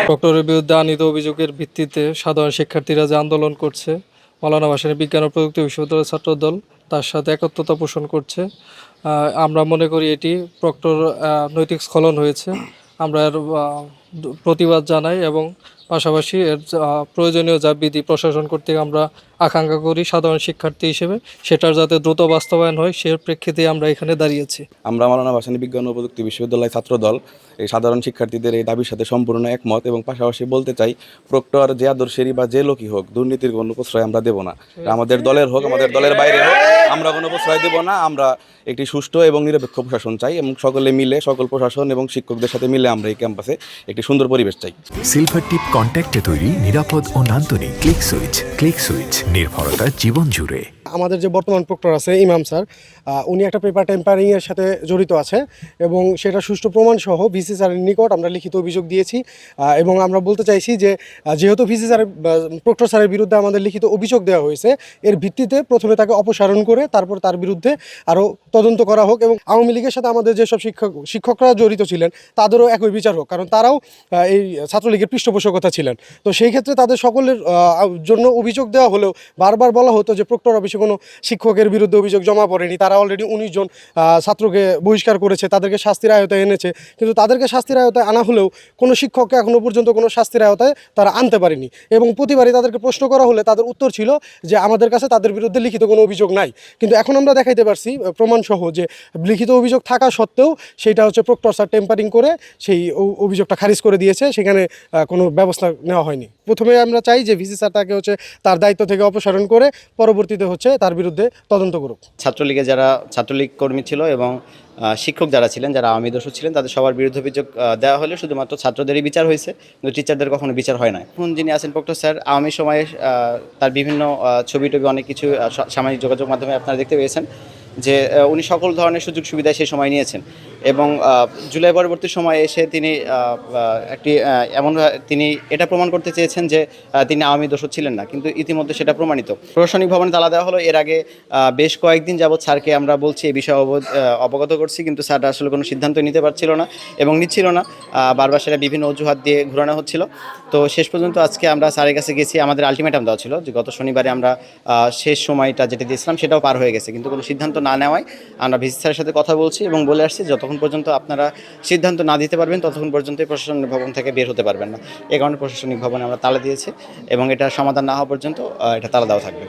প্রক্টরের বিরুদ্ধে আনীত অভিযোগের ভিত্তিতে সাধারণ শিক্ষার্থীরা যে আন্দোলন করছে, মাওলানা ভাসানী বিজ্ঞান ও প্রযুক্তি বিশ্ববিদ্যালয়ের ছাত্রদল তার সাথে একত্রতা পোষণ করছে। আমরা মনে করি এটি প্রক্টর নৈতিক স্খলন হয়েছে। আমরা এর প্রতিবাদ জানাই এবং পাশাপাশি এর প্রয়োজনীয় যা বিধি প্রশাসন কর্তৃক আমরা আকাঙ্ক্ষা করি সাধারণ শিক্ষার্থী হিসেবে, সেটার যাতে দ্রুত বাস্তবায়ন হয় সে প্রেক্ষিতে আমরা এখানে দাঁড়িয়েছি। আমরা মাওলানা ভাসানী বিজ্ঞান ও প্রযুক্তি বিশ্ববিদ্যালয় ছাত্রদল এই সাধারণ শিক্ষার্থীদের এই দাবির সাথে সম্পূর্ণ একমত এবং পাশাপাশি বলতে চাই, প্রক্টর যে আদর্শেরই বা যে লোকই হোক, দুর্নীতির কোনো প্রশ্রয় আমরা দেব না। আমাদের দলের হোক, আমাদের দলের বাইরে হোক, আমরা কোনো প্রশ্রয় দেব না। আমরা একটি সুষ্ঠু এবং নিরপেক্ষ প্রশাসন চাই এবং সকলে মিলে, সকল প্রশাসন এবং শিক্ষকদের সাথে মিলে আমরা এই ক্যাম্পাসে একটি সুন্দর পরিবেশ চাই। সিলভার টিপ কন্ট্যাক্টে তৈরি নিরাপদ ও নান্দনিক ক্লিক সুইচ নির্ভরতা জীবন জুড়ে। আমাদের যে বর্তমান প্রক্টর আছে ইমাম স্যার, উনি একটা পেপার টেম্পারিংয়ের সাথে জড়িত আছে এবং সেটা সুষ্ঠু প্রমাণ সহ ভিসি স্যারের নিকট আমরা লিখিত অভিযোগ দিয়েছি। এবং আমরা বলতে চাইছি যে যেহেতু ভিসি স্যারের প্রক্টর স্যারের বিরুদ্ধে আমাদের লিখিত অভিযোগ দেওয়া হয়েছে, এর ভিত্তিতে প্রথমে তাকে অপসারণ করে তারপর তার বিরুদ্ধে আরও তদন্ত করা হোক এবং আওয়ামী লীগের সাথে আমাদের যেসব শিক্ষকরা জড়িত ছিলেন তাদেরও একই বিচার হোক, কারণ তারাও এই ছাত্রলীগের পৃষ্ঠপোষকতা ছিলেন। তো সেই ক্ষেত্রে তাদের সকলের জন্য অভিযোগ দেওয়া হলেও বারবার বলা হতো যে প্রক্টর অফিসে কোনো শিক্ষকের বিরুদ্ধে অভিযোগ জমা পড়েনি, তারা অলরেডি 19 জন ছাত্রকে বহিষ্কার করেছে, তাদেরকে শাস্তির আওতায় এনেছে। কিন্তু তাদেরকে শাস্তির আওতায় আনা হলেও কোনো শিক্ষককে এখনও পর্যন্ত কোনো শাস্তির আওতায় তারা আনতে পারেনি এবং প্রতিবারই তাদেরকে প্রশ্ন করা হলে তাদের উত্তর ছিল যে আমাদের কাছে তাদের বিরুদ্ধে লিখিত কোনো অভিযোগ নাই। কিন্তু এখন আমরা দেখাইতে পারছি প্রমাণসহ যে লিখিত অভিযোগ থাকা সত্ত্বেও সেটা হচ্ছে প্রক্টর স্যার টেম্পারিং করে সেই অভিযোগটা খারিজ করে দিয়েছে, সেখানে কোনো ব্যবস্থা নেওয়া হয়নি। প্রথমে আমরা চাই যে ভিসি স্যার তাকে হচ্ছে তার দায়িত্ব থেকে অপসারণ করে পরবর্তীতে হচ্ছে তার বিরুদ্ধে তদন্ত করুক। ছাত্রলীগে যারা ছাত্রলীগ কর্মী ছিল এবং শিক্ষক যারা ছিলেন, যারা আওয়ামী দোষী ছিলেন, তাদের সবার বিরুদ্ধে অভিযোগ দেওয়া হলে শুধুমাত্র ছাত্রদেরই বিচার হয়েছে, কিন্তু টিচারদের কখনো বিচার হয় না। এখন যিনি আছেন প্রক্টর স্যার, আওয়ামী সময়ে তার বিভিন্ন ছবি টবি অনেক কিছু সামাজিক যোগাযোগ মাধ্যমে আপনারা দেখতে পেয়েছেন যে উনি সকল ধরনের সুযোগ সুবিধা সেই সময় নিয়েছেন এবং জুলাই পরবর্তী সময়ে এসে তিনি তিনি এটা প্রমাণ করতে চেয়েছেন যে তিনি আওয়ামী দোষী ছিলেন না, কিন্তু ইতিমধ্যে সেটা প্রমাণিত। প্রশাসনিক ভবনে তালা দেওয়া হলো। এর আগে বেশ কয়েকদিন যাবৎ স্যারকে আমরা বলছি এই বিষয়ে অবগত করছি, কিন্তু স্যার আসলে কোনো সিদ্ধান্ত নিতে পারছিল না এবং নিচ্ছিল না। বারবার সেটা বিভিন্ন অজুহাত দিয়ে ঘোরানো হচ্ছিল। তো শেষ পর্যন্ত আজকে আমরা স্যারের কাছে গেছি। আমাদের আলটিমেটাম দেওয়া ছিল যে গত শনিবারে আমরা শেষ সময়টা যেটা দিয়েছিলাম সেটাও পার হয়ে গেছে, কিন্তু কোনো সিদ্ধান্ত না নেওয়ায় আমরা ভিসি স্যারের সাথে কথা বলছি এবং বলে আসছি যতক্ষণ পর্যন্ত আপনারা সিদ্ধান্ত না দিতে পারবেন ততক্ষণ পর্যন্ত প্রশাসনিক ভবন থেকে বের হতে পারবেন না। এই কারণে প্রশাসনিক ভবনে আমরা তালা দিয়েছি এবং এটা সমাধান না হওয়া পর্যন্ত এটা তালা দেওয়া থাকবে।